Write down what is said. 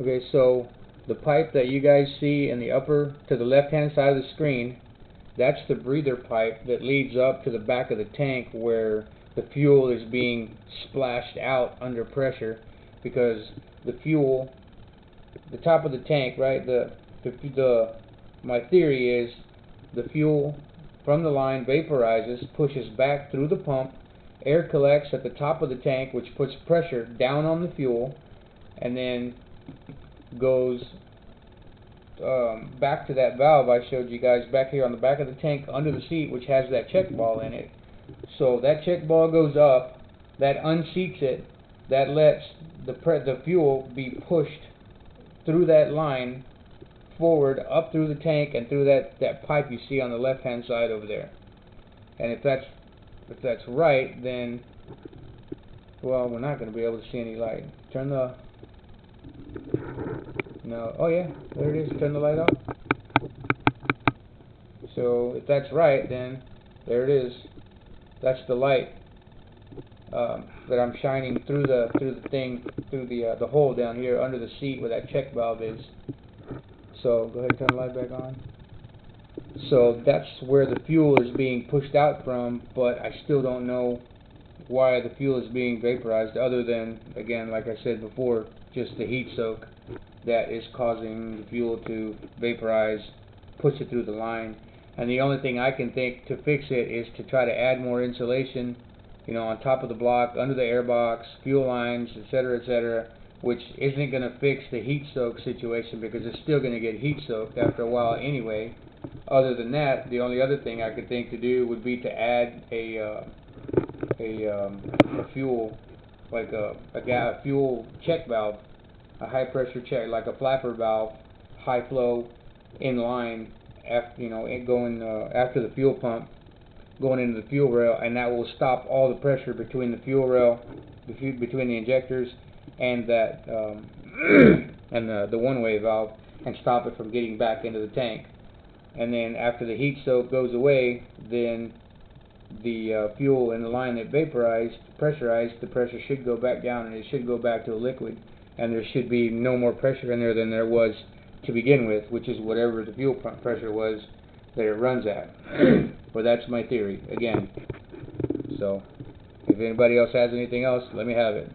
Okay, so the pipe that you guys see in the upper to the left hand side of the screen, that's the breather pipe that leads up to the back of the tank where the fuel is being splashed out under pressure, because the fuel, the top of the tank, right, my theory is the fuel from the line vaporizes, pushes back through the pump, air collects at the top of the tank, which puts pressure down on the fuel, and then goes back to that valve I showed you guys back here on the back of the tank under the seat, which has that check ball in it. So that check ball goes up, that unseats it, that lets the fuel be pushed through that line forward up through the tank and through that pipe you see on the left hand side over there. And if that's right, then, well, we're not going to be able to see any light. Turn the, no, oh yeah, there it is. Turn the light off. So if that's right, then there it is. That's the light that I'm shining through the the hole down here under the seat where that check valve is. So go ahead and turn the light back on. So that's where the fuel is being pushed out from, but I still don't know why the fuel is being vaporized, other than, again, like I said before, just the heat soak that is causing the fuel to vaporize, push it through the line. And the only thing I can think to fix it is to try to add more insulation, you know, on top of the block, under the airbox, fuel lines, etc., which isn't going to fix the heat soak situation, because it's still going to get heat soaked after a while anyway. Other than that, the only other thing I could think to do would be to add a fuel, like a fuel check valve, a high pressure check, like a flapper valve, high flow, in line, after, you know, going after the fuel pump, going into the fuel rail, and that will stop all the pressure between the fuel rail, between the injectors, and that and the one-way valve, and stop it from getting back into the tank. And then after the heat soak goes away, then the fuel in the line that vaporized, pressurized, the pressure should go back down, and it should go back to a liquid, and there should be no more pressure in there than there was to begin with, which is whatever the fuel pump pressure was that it runs at. Well, that's my theory, again. So if anybody else has anything else, let me have it.